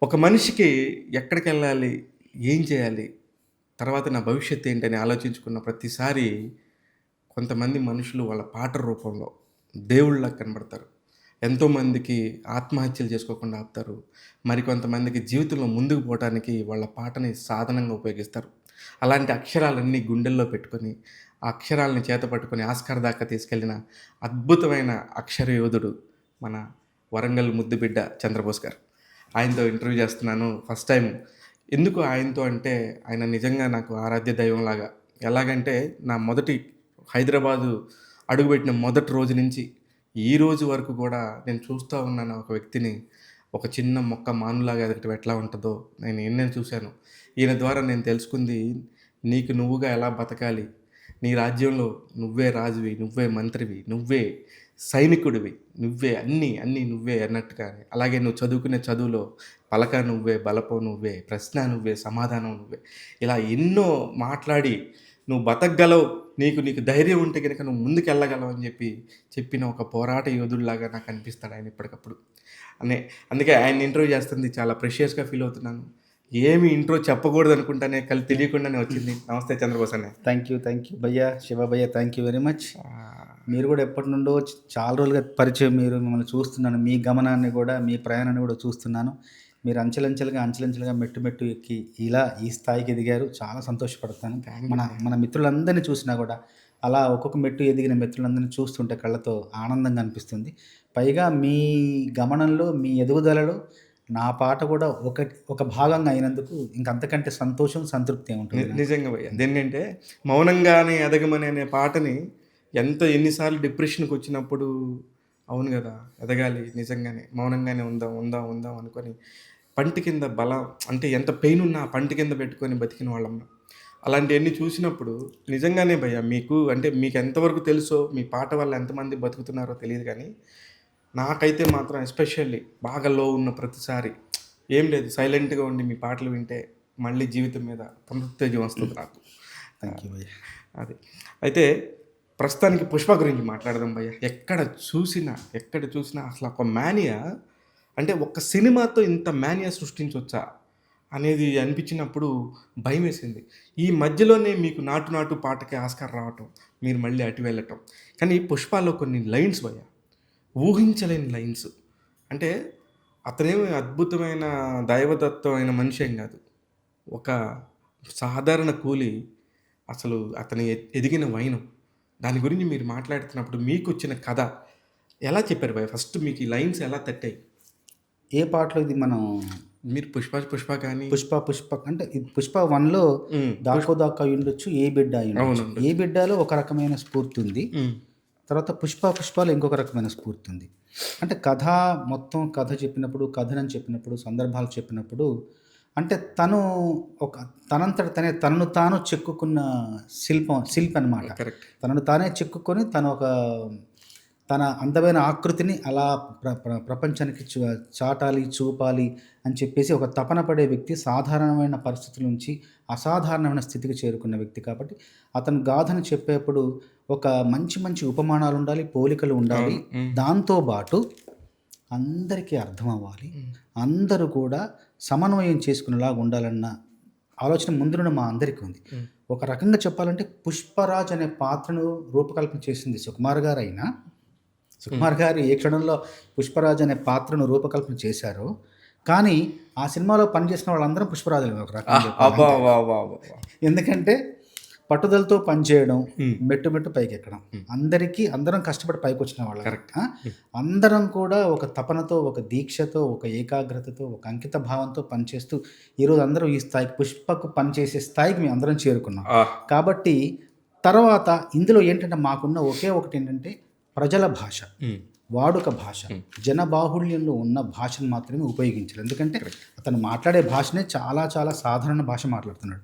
ఒక మనిషికి ఎక్కడికెళ్ళాలి? ఏం చేయాలి? తర్వాత నా భవిష్యత్తు ఏంటని ఆలోచించుకున్న ప్రతిసారి కొంతమంది మనుషులు వాళ్ళ పాట రూపంలో దేవుళ్ళలా కనబడతారు. ఎంతోమందికి ఆత్మహత్యలు చేసుకోకుండా ఆపుతారు. మరికొంతమందికి జీవితంలో ముందుకు పోవటానికి వాళ్ళ పాటని సాధనంగా ఉపయోగిస్తారు. అలాంటి అక్షరాలన్నీ గుండెల్లో పెట్టుకొని, ఆ అక్షరాలను చేత పట్టుకొని ఆస్కార్ దాకా తీసుకెళ్ళిన అద్భుతమైన అక్షర యోధుడు మన వరంగల్ ముద్దుబిడ్డ చంద్రబోస్ గారు. ఆయనతో ఇంటర్వ్యూ చేస్తున్నాను. ఫస్ట్ టైం ఎందుకు ఆయనతో అంటే, ఆయన నిజంగా నాకు ఆరాధ్య దైవంలాగా. ఎలాగంటే, నా మొదటి హైదరాబాదు అడుగుపెట్టిన మొదటి రోజు నుంచి, ఈ రోజు వరకు గూడా నేను చూస్తా ఉన్నాను ఒక వ్యక్తిని. ఒక చిన్న మొక్క మానులాగా ఎదగటం ఎట్లా ఉంటదో నేను ఎన్నో చూశాను. ఈయన ద్వారా నేను తెలుసుకుంది, నీకు నువ్వుగా ఎలా బతకాలి, నీ రాజ్యంలో నువ్వే రాజువి, నువ్వే మంత్రివి, నువ్వే సైనికుడివి, నువ్వే అన్నీ, అన్నీ నువ్వే అన్నట్టుగానే. అలాగే నువ్వు చదువుకునే చదువులో పలక నువ్వే, బలపం నువ్వే, ప్రశ్న నువ్వే, సమాధానం నువ్వే. ఇలా ఎన్నో మాట్లాడి నువ్వు బతకగలవు, నీకు ధైర్యం ఉంటే గనక నువ్వు ముందుకెళ్ళగలవు అని చెప్పిన ఒక పోరాట యోధుడిలాగా నాకు అనిపిస్తాడు ఆయన ఇప్పటికప్పుడు. అనే అందుకే ఆయన్ని ఇంటర్వ్యూ చేస్తుంది చాలా ప్రెషియస్‌గా ఫీల్ అవుతున్నాను. ఏమి ఇంట్రో చెప్పకూడదనుకుంటానే తెలియకుండానే వచ్చింది. నమస్తే చంద్రబోస్ అన్నయ్య. థ్యాంక్ యూ భయ్యా, శివ భయ్యా, థ్యాంక్ యూ వెరీ మచ్. ఆ! మీరు కూడా ఎప్పటి నుండో చాలా రోజులుగా పరిచయం, మిమ్మల్ని చూస్తున్నాను. మీ గమనాన్ని కూడా, మీ ప్రయాణాన్ని కూడా చూస్తున్నాను. మీరు అంచెలంచెలుగా మెట్టు మెట్టు ఎక్కి ఇలా ఈ స్థాయికి ఎదిగారు. చాలా సంతోషపడతాను. థాంక్ యూ మన అన్నయ్య. మన మిత్రులందరినీ చూసినా కూడా అలా ఒక్కొక్క మెట్టు ఎదిగిన మిత్రులందరినీ చూస్తుంటే కళ్ళతో ఆనందంగా అనిపిస్తుంది. పైగా మీ గమనంలో, మీ ఎదుగుదలలో నా పాట కూడా ఒక భాగంగా అయినందుకు ఇంకంతకంటే సంతోషం, సంతృప్తి ఏముంటుంది నాకు. నిజంగా భయ్య. అదేంటంటే 'మౌనంగానే ఎదగమని' అనే పాటని ఎన్ని సార్లు డిప్రెషన్‌కొచ్చినప్పుడు అవును గదా! ఎదగాలి నిజంగానే. మౌనంగానే ఉందాం, ఉందాం, ఉందాం అనుకోని పంటి కింద బలం అంటే ఎంత పెయిన్ ఉన్నా ఆ పంటి కింద పెట్టుకొని బతికిన వాళ్ళం. అలాంటియన్నీ చూసినప్పుడు నిజంగానే భయ్య మీకు ఎంతవరకు తెలుసో మీ పాట వల్ల ఎంతమంది బతుకుతున్నారో తెలీదు గానీ, నాకైతే మాత్రం ఎస్పెషల్లీ బాగా లో ఉన్న ప్రతిసారి ఏం లేదు సైలెంట్‌గా ఉండి మీ పాటలు వింటే మళ్ళీ జీవితం మీద పునరుత్తేజం వస్తది నాకు. థ్యాంక్ యూ భయ్యా. అది. అయితే ప్రస్తుతానికి 'పుష్ప' గురించి మాట్లాడదాం భయ్య. ఎక్కడ చూసినా అసల ఒక మేనియా అంటే ఒక్క సినిమాతో ఇంత మేనియా సృష్టించొచ్చా? అనేది అనిపించినప్పుడు భయమేసింది. ఈ మధ్యలోనే మీకు 'నాటు నాటు' పాటకి ఆస్కార్ రావటం, మీరు మళ్ళీ అటు వెళ్ళటం. కానీ 'పుష్పలో' కొన్ని లైన్స్ భయ్య ఊహించలేని లైన్స్. అంటే అతనేమి అద్భుతమైన దైవదత్తమైన మనిషి ఏం గాదు. ఒక సాధారణ కూలి అసలు అతని ఎదిగిన వైనం. దాని గురించి మీరు మాట్లాడుతున్నప్పుడు మీకొచ్చిన కథ ఎలా చెప్పారు భయ్యా? ఫస్ట్ మీకు ఈ లైన్స్ ఎలా తట్టాయి? ఏ పాటలో ఇది మనం మీరు 'పుష్ప' కానీ 'పుష్ప' అంటే ఇది 'పుష్ప 1లో' హ్మ్. 'దాక్కో దాక్క అయ్యుండొచ్చు, ఏ బిడ్డ అయ్యుండొచ్చు. అవునుండొచ్చు. ఏ బిడ్డలో ఒక రకమైన స్ఫూర్తి ఉంది. హ్మ్. తర్వాత 'పుష్పలో' ఇంకొక రకమైన స్ఫూర్తి ఉంది. అంటే మొత్తం కథ చెప్పినప్పుడు, కథనం చెప్పినప్పుడు, సందర్భాలు చెప్పినప్పుడు అంటే ఒక తనను తాను చెక్కుకున్న శిల్పి అనమాట. కరెక్ట్. తనను తానే చెక్కుకొని తన అందమైన ఆకృతిని అలా ప్రపంచానికి చాటాలి, చూపాలి అని చెప్పేసి ఒక తపన పడే వ్యక్తి, సాధారణమైన పరిస్థితుల నుంచి అసాధారణమైన స్థితికి చేరుకున్న వ్యక్తి కాబట్టి, అతను గాథను చెప్పేప్పుడు ఒక మంచి ఉపమానాలు ఉండాలి, పోలికలు ఉండాలి. అవును. హ్మ్. దాంతో పాటు అందరికీ అర్థం అవ్వాలి. హ్మ్. అందరూ కూడా సమన్వయం చేసుకునేలాగా ఉండాలన్న ఆలోచన ముందు నుండి మా అందరికీ ఉంది. హ్మ్. ఒక రకంగా చెప్పాలంటే 'పుష్పరాజ్' అనే పాత్రను రూపకల్పన చేసింది సుకుమార్ గారైనా, సుకుమార్ గారు ఏ క్షణంలో 'పుష్పరాజ్' అనే పాత్రను రూపకల్పన చేశారో, కానీ ఆ సినిమాలో పనిచేసిన వాళ్ళందరం పుష్పరాజులే ఒక రకంగా చెప్పాలంటే. అబ్బబ్బబ్బబ్బా! ఎందుకంటే పట్టుదలతో పనిచేయడం, హ్మ్. మెట్టు పైకెక్కడం. హ్మ్. అందరం కష్టపడి పైకొచ్చిన వాళ్ళం. కరెక్ట్. అందరం కూడా ఒక తపనతో, ఒక దీక్షతో, ఒక ఏకాగ్రతతో, ఒక అంకిత భావంతో పనిచేస్తూ ఈరోజు అందరం ఈ స్థాయికి 'పుష్పకు' పనిచేసే స్థాయికి మేము అందరం చేరుకున్నాం. ఆహ్! కాబట్టి తర్వాత ఇందులో ఏంటంటే మాకున్న ఒకే ఒకటేంటంటే ప్రజల భాష, హ్మ్. వాడుక భాష, హ్మ్. జనబాహుళ్యంలో ఉన్న భాషను మాత్రమే ఉపయోగించాలి. ఎందుకంటే అతను మాట్లాడే భాషనే చాలా సాధారణ భాష మాట్లాడుతున్నాడు.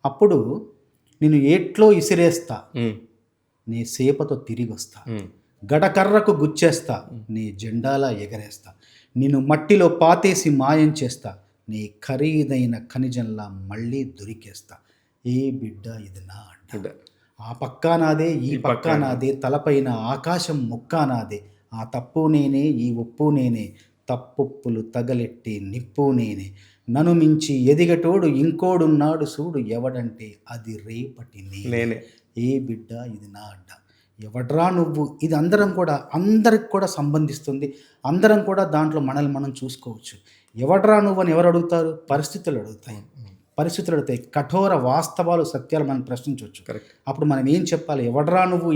అప్పుడు నిన్ను ఏట్లో ఇసిరేస్తా, హ్మ్. నీ సేపతో తిరిగొస్తా, హ్మ్. గడకర్రకు గుచ్చేస్తా, నీ జెండాలా ఎగరేస్తా, నిన్ను మట్టిలో పాతేసి మాయం చేస్తా, నీ ఖరీదైన ఖనిజంలా మళ్ళీ దొరికేస్తా, ఏ బిడ్డ ఇది నా అడ్డ, అడ్డ. ఆ పక్కా నాదే, ఈ పక్కా పక్కా నాదే, తలపైన ఆకాశం ముక్కా నాదే, ఆ తప్పు నేనే, ఈ ఒప్పు నేనే, తప్పులు తగలెట్టి నిప్పు నేనే, నన్ను మించి ఎదిగటోడు ఇంకోడున్నాడు సూడు ఎవడంటే అది రేపటి నేనే. ఏ బిడ్డ ఇది నా అడ్డ, ఎవడ్రా నువ్వు. ఇది అందరికి కూడా సంబంధిస్తుంది. అందరం కూడా దాంట్లో మనల్ని మనం చూసుకోవచ్చు. ఎవడ్రా నువ్వు అని ఎవరు అడుగుతారు? పరిస్థితులు అడుగుతాయి. కఠోర వాస్తవాలు సత్యాలు మనం ప్రశ్నించవచ్చు. కరెక్ట్. అప్పుడు మనం ఏం చెప్పాలి? ఎవడ్రా నువ్వు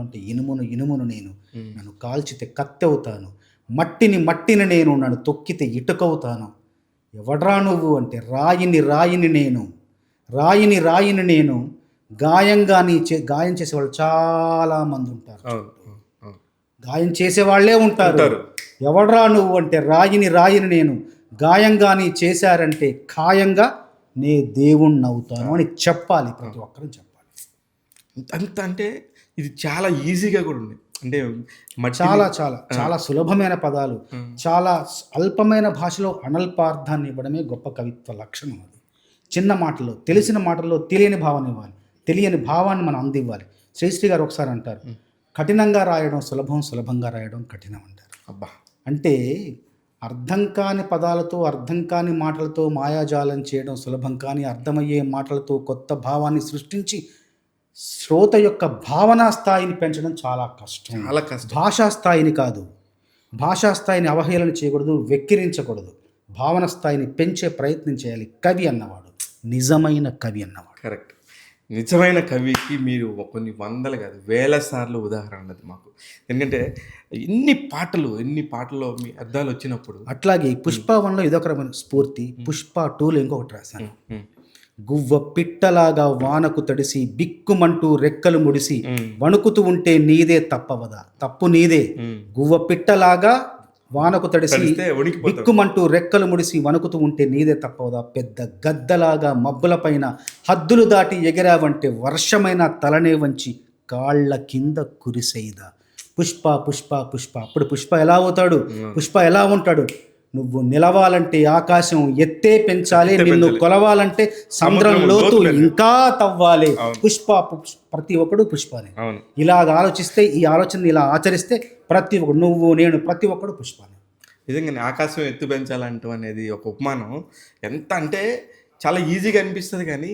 అంటే ఇనుమును నేను, నన్ను కాల్చితే కత్తి అవుతాను, మట్టిని నేను, నన్ను తొక్కితే ఇటుకవుతాను. ఎవడ్రా నువ్వు అంటే రాయిని నేను, గాయం చేసేవాళ్ళు చాలా మంది ఉంటారు. గాయం చేసేవాళ్లే ఉంటారు. ఎవడ్రా నువ్వు అంటే రాయిని నేను, గాయంగాని చేశారంటే ఖాయంగా నే దేవుణ్ణి అవుతాను అని చెప్పాలి. ప్రతి ఒక్కరూ చెప్పాలి. అంత అంటే ఇది చాలా ఈజీగా కూడా ఉంది. అంటే చాలా సులభమైన పదాలు, చాలా అల్పమైన భాషలో అనల్పార్థాన్ని ఇవ్వడమే గొప్ప కవిత్వ లక్షణం. అది చిన్న మాటల్లో, తెలిసిన మాటల్లో తెలియని భావన ఇవ్వాలి, తెలియని భావాన్ని మనం అందివ్వాలి. శ్రీశ్రీ గారు ఒకసారి అంటారు, కఠినంగా రాయడం సులభం, సులభంగా రాయడం కఠినం అంటారు. అబ్బా, అంటే అర్థం కాని పదాలతో, అర్థం కాని మాటలతో మాయాజాలం చేయడం సులభం, కానీ అర్థమయ్యే మాటలతో కొత్త భావాన్ని సృష్టించి శ్రోత యొక్క భావనా స్థాయిని పెంచడం చాలా కష్టం. భాషా స్థాయిని కాదు, భాషా స్థాయిని అవహేళన చేయకూడదు, వెక్కిరించకూడదు. భావన స్థాయిని పెంచే ప్రయత్నం చేయాలి కవి అన్నవాడు, నిజమైన కవి అన్నవాడు. కరెక్ట్. నిజమైన కవికి మీరు కొన్ని వందలు కాదు వేల సార్లు ఉదాహరణ ఉన్నది మాకు. ఎందుకంటే ఎన్ని పాటల్లో మీ అర్థాలు వచ్చినప్పుడు. అట్లాగే పుష్ప 1లో ఇదొక రకమైన స్ఫూర్తి. పుష్ప 2లో ఇంకొకటి రాశాను. గువ్వ పిట్టలాగా వానకు తడిసి బిక్కుమంటూ రెక్కలు ముడిసి వణుకుతూ ఉంటే నీదే తప్పవదా, తప్పు నీదే. గువ్వ పిట్టలాగా వానకు తడిసి బిక్కుమంటూ రెక్కలు ముడిసి వణుకుతూ ఉంటే నీదే తప్పవదా, పెద్ద గద్దలాగా మబ్బుల పైన హద్దులు దాటి ఎగిరావంటే వర్షమైన తలనే వంచి కాళ్ళ కింద కురిసేదా. పుష్ప పుష్ప పుష్ప. అప్పుడు పుష్ప ఎలా అవుతాడు? పుష్ప ఎలా ఉంటాడు? నువ్వు నిలవాలంటే ఆకాశం ఎత్తే పెంచాలి, నిన్ను కొలవాలంటే సముద్రం లోతు ఇంకా తవ్వాలి. పుష్ప. ప్రతి ఒక్కడు పుష్పనే. ఇలాగ ఆలోచిస్తే, ఈ ఆలోచన ఇలా ఆచరిస్తే ప్రతి ఒక్కడు, నువ్వు నేను ప్రతి ఒక్కడు పుష్పనే. నిజంగానే ఆకాశం ఎత్తు పెంచాలంటూ అనేది ఒక ఉపమానం ఎంత అంటే చాలా ఈజీగా అనిపిస్తుంది, కానీ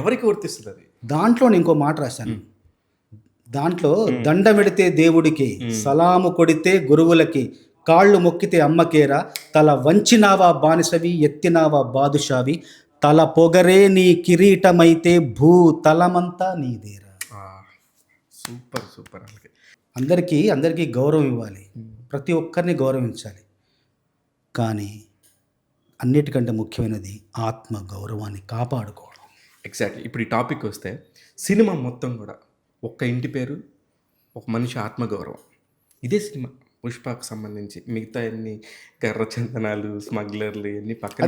ఎవరికి వర్తిస్తుంది అది? దాంట్లో నేను ఇంకో మాట రాశాను. దాంట్లో దండమెడితే దేవుడికి, సలాము కొడితే గురువులకి, కాళ్ళు మొక్కితే అమ్మకేరా, తల వంచినావా బానిసవి, ఎత్తినావా బాదుషావి, తల పొగరే నీ కిరీటమైతే భూతలమంతా నీదేరా. Super super. అందరికీ గౌరవం ఇవ్వాలి, ప్రతి ఒక్కరిని గౌరవించాలి, కానీ అన్నిటికంటే ముఖ్యమైనది ఆత్మ గౌరవాన్ని కాపాడుకోవడం. ఎగ్జాక్ట్లీ. ఇప్పుడు ఈ టాపిక్ వస్తే సినిమా మొత్తం కూడా ఒక్క ఇంటి పేరు, ఒక మనిషి ఆత్మగౌరవం, ఇదే సినిమా. పుష్పకు సంబంధించి మిగతా అన్ని కర్రచందనాలు, స్మగ్లర్లు ఇవన్నీ పక్కన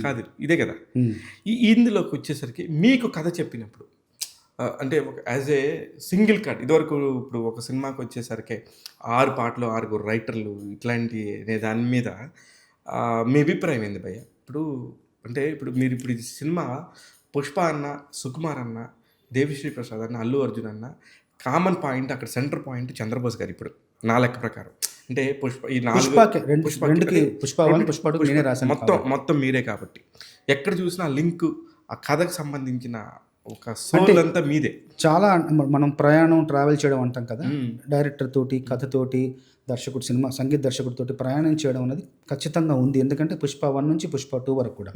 కాదు, ఇదే కదా. ఇందులోకి వచ్చేసరికి మీకు కథ చెప్పినప్పుడు అంటే యాజ్ ఏ సింగిల్ కట్, ఇదివరకు ఇప్పుడు ఒక సినిమాకి వచ్చేసరికి 6 పాటలు 6 రైటర్లు ఇట్లాంటి అనే దాని మీద మీ అభిప్రాయం ఏంది భయ్య? ఇప్పుడు మీరు ఈ సినిమా పుష్ప అన్న, సుకుమార్ అన్న, దేవిశ్రీ ప్రసాద్ అన్న, అల్లు అర్జున్ అన్న, కామన్ పాయింట్ అక్కడ సెంటర్ పాయింట్ చంద్రబోస్ గారు. ఇప్పుడు నా లెక్క ప్రకారం అంటే మొత్తం మీరే కాబట్టి ఎక్కడ చూసినా లింక్, ఆ కథకు సంబంధించిన ఒక సోల్ అంతా మీదే. చాలా మనం ట్రావెల్ చేయడం అంటాం కదా, డైరెక్టర్ తోటి, కథతోటి, సంగీత దర్శకుడితోటి ప్రయాణం చేయడం అనేది ఖచ్చితంగా ఉంది. ఎందుకంటే పుష్ప 1 నుంచి పుష్ప 2 వరకు కూడా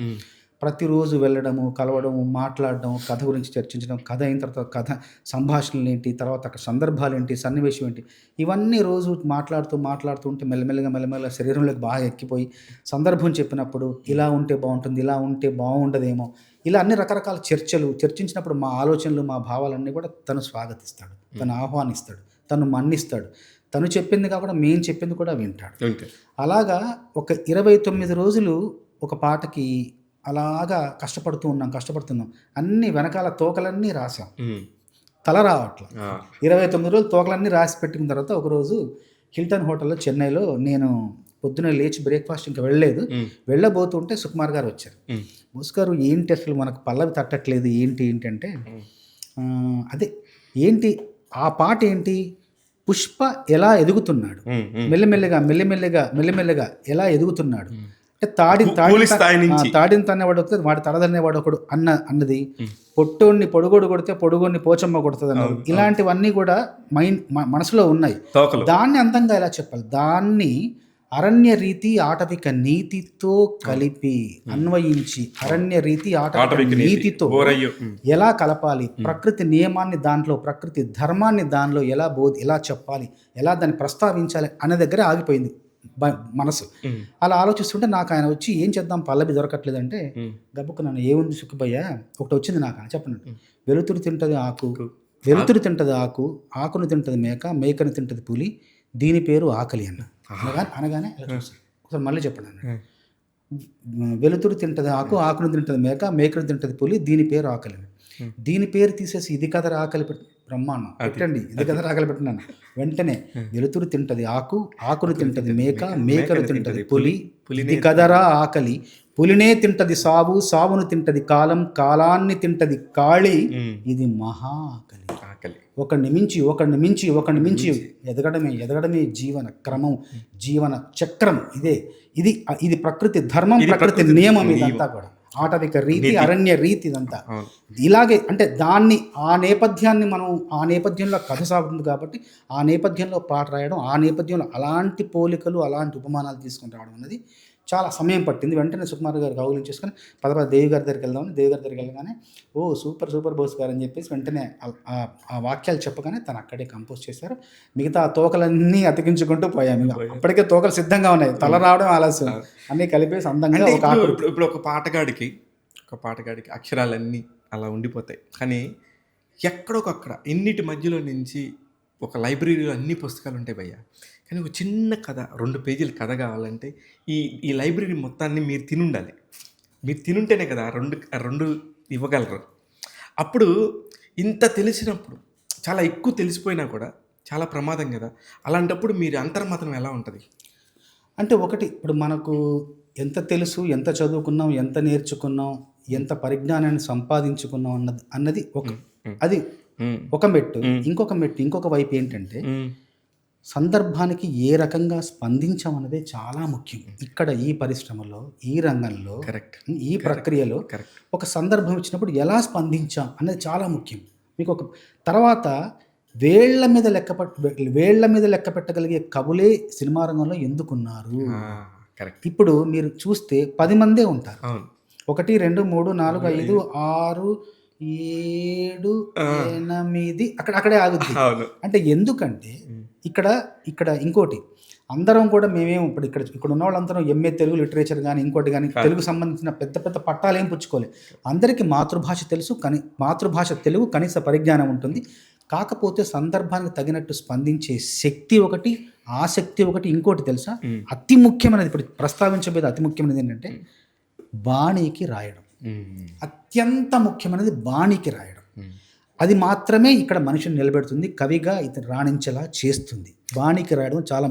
ప్రతిరోజు వెళ్ళడము, కలవడము, మాట్లాడడం, కథ గురించి చర్చించడం, కథ అయిన తర్వాత కథ సంభాషణలు ఏంటి, తర్వాత అక్కడ సందర్భాలు ఏంటి, సన్నివేశం ఏంటి, ఇవన్నీ రోజు మాట్లాడుతూ ఉంటే మెల్లమెల్లగా శరీరంలోకి బాగా ఎక్కిపోయి సందర్భం చెప్పినప్పుడు ఇలా ఉంటే బాగుంటుంది, ఇలా ఉంటే బాగుండదేమో, ఇలా అన్ని రకరకాల చర్చించినప్పుడు మా ఆలోచనలు, మా భావాలన్నీ కూడా తను స్వాగతిస్తాడు, తను ఆహ్వానిస్తాడు, తను మన్నిస్తాడు. తను చెప్పింది కాకుండా మేము చెప్పింది కూడా వింటాడు. అలాగా ఒక 29 రోజులు ఒక పాటకి అలాగా కష్టపడుతున్నాం. అన్ని వెనకాల తోకలన్నీ రాసాం, తల రావట్ల. 29 రోజులు తోకలన్నీ రాసి పెట్టుకున్న తర్వాత ఒకరోజు హిల్టన్ హోటల్లో చెన్నైలో నేను పొద్దున లేచి బ్రేక్ఫాస్ట్ ఇంకా వెళ్ళబోతుంటే సుకుమార్ గారు వచ్చారు. బోస్ గారు, ఏంటి అసలు మనకు పల్లవి తట్టట్లేదు, ఏంటి అంటే అదే ఏంటి ఆ పాట ఏంటి, పుష్ప ఎలా ఎదుగుతున్నాడు, మెల్లిమెల్లిగా ఎలా ఎదుగుతున్నాడు, అంటే కూలి స్థాయి నుంచి. తాడిని తన్నేవాడు ఒకడు, వాడి తలదన్నేవాడు ఒకడు అన్నది, పొట్టోడిని పొడుగోడు కొడితే పొడుగోడిని పోచమ్మ కొడుతుంది అన్నది, ఇలాంటివన్నీ కూడా మనసులో ఉన్నాయి. తోకలు. దాన్ని అందంగా ఎలా చెప్పాలి, దాన్ని అరణ్య రీతి ఆటవిక నీతితో కలిపి అన్వయించి, అరణ్య రీతి ఆటవిక నీతితో ఎలా కలపాలి, ప్రకృతి నియమాన్ని దాంట్లో, ప్రకృతి ధర్మాన్ని దానిలో ఎలా చెప్పాలి, ఎలా దాన్ని ప్రస్తావించాలి అనే దగ్గర ఆగిపోయింది మనసు. అలా ఆలోచిస్తుంటే నాకు ఆయన వచ్చి ఏం చేద్దాం పల్లవి దొరకట్లేదంటే, గబ్బుకు నన్ను ఏముంది సుఖభయ్య ఒకటి వచ్చింది నాకు అని చెప్పండి. వెలుతురు తింటది ఆకు, వెలుతురు తింటది ఆకు, ఆకును తింటది మేక, మేకను తింటది పులి, దీని పేరు ఆకలి అన్న. అనగానే ఒకసారి మళ్ళీ చెప్పండి అన్న. వెలుతురు తింటది ఆకు, ఆకును తింటది మేక, మేకను తింటది పులి, దీని పేరు ఆకలి అని. దీని పేరు తీసేసి ఇది కథ ఆకలి బ్రహ్మాండం పెట్టండి, ఇది కథ ఆకలి పెట్టినాను. వెంటనే వెలుతురు తింటది ఆకు, ఆకును తింటది మేక, మేకను తింటది పులి, ఇది కదరా ఆకలి, పులినే తింటది సావు, సావును తింటది కాలం, కాలాన్ని తింటది కాళి, ఇది మహా ఆకలి. ఒకడిని మించి ఎదగడమే జీవన క్రమం, జీవన చక్రం. ఇది ప్రకృతి ధర్మం, ప్రకృతి నియమం. ఇదంతా కూడా ఆటవిక రీతి, అరణ్య రీతి, ఇదంతా ఇలాగే. అంటే దాన్ని ఆ నేపథ్యంలో కథ సాగుతుంది కాబట్టి ఆ నేపథ్యంలో పాట రాయడం, ఆ నేపథ్యంలో అలాంటి పోలికలు, అలాంటి ఉపమానాలు తీసుకుని రావడం అనేది చాలా సమయం పట్టింది. వెంటనే సుకుమార్ గారు కౌగిలించేసుకొని దేవి గారి దగ్గరికి వెళ్దామని, దేవి గారి దగ్గరికి వెళ్ళగానే ఓ సూపర్ బోస్ గారు అని చెప్పేసి వెంటనే ఆ వాక్యాలు చెప్పగానే తను అక్కడే కంపోజ్ చేశారు. మిగతా తోకలన్నీ అతికించుకుంటూ పోయాము. అప్పటికే తోకలు సిద్ధంగా ఉన్నాయి, తల రావడం ఆలస్యం, అన్నీ కలిపేసి అందంగా ఇప్పుడు ఒక పాటగాడికి అక్షరాలన్నీ అలా ఉండిపోతాయి. కానీ ఎక్కడొకక్కడ ఇన్నిటి మధ్యలో నుంచి ఒక లైబ్రరీలో అన్ని పుస్తకాలు ఉంటాయి భయ్య, కానీ ఒక చిన్న కథ 2 పేజీల కథ కావాలంటే ఈ లైబ్రరీ మొత్తాన్ని మీరు తినుండాలి. మీరు తినుంటేనే కదా ఆ రెండు ఇవ్వగలరు. అప్పుడు ఇంత తెలిసినప్పుడు, చాలా ఎక్కువ తెలిసిపోయినా కూడా చాలా ప్రమాదం కదా. అలాంటప్పుడు మీరు అంతర్మతం ఎలా ఉంటుంది? అంటే ఒకటి, ఇప్పుడు మనకు ఎంత తెలుసు, ఎంత చదువుకున్నాం, ఎంత నేర్చుకున్నాం, ఎంత పరిజ్ఞానాన్ని సంపాదించుకున్నాం అన్నది అది ఒక మెట్టు. ఇంకొక వైపు ఏంటంటే సందర్భానికి ఏ రకంగా స్పందించామన్నదే చాలా ముఖ్యం. ఇక్కడ ఈ పరిశ్రమలో, ఈ రంగంలో, ఈ ప్రక్రియలో ఒక సందర్భం ఇచ్చినప్పుడు ఎలా స్పందించాం అన్నది చాలా ముఖ్యం. మీకు ఒక తర్వాత వేళ్ల మీద లెక్క పెట్టగలిగే కవులే సినిమా రంగంలో ఎందుకున్నారు? ఇప్పుడు మీరు చూస్తే 10 మందే ఉంటారు. 1 2 3 4 5 6 7 8 అక్కడే ఆగుద్ది. అంటే ఎందుకంటే ఇక్కడ ఇంకోటి, అందరం కూడా మేమేం ఇక్కడ ఉన్న వాళ్ళందరం ఎంఏ తెలుగు లిటరేచర్ కానీ ఇంకోటి కానీ తెలుగు సంబంధించిన పెద్ద పట్టాలు ఏం పుచ్చుకోలేదు. అందరికీ మాతృభాష తెలుసు, కానీ మాతృభాష తెలుగు కనీస పరిజ్ఞానం ఉంటుంది. కాకపోతే సందర్భానికి తగినట్టు స్పందించే శక్తి ఒకటి, ఆసక్తి ఒకటి, ఇంకోటి తెలుసా, అతి ముఖ్యమైనది, ఇప్పుడు ప్రస్తావించబోయేది అతి ముఖ్యమైనది ఏంటంటే బాణీకి రాయడం. అత్యంత ముఖ్యమైనది బాణీకి రాయడం. అది మాత్రమే ఇక్కడ మనిషిని నిలబెడుతుంది, కవిగా ఇతను రాణించేలా చేస్తుంది. బాణీకి రాయడం చాలా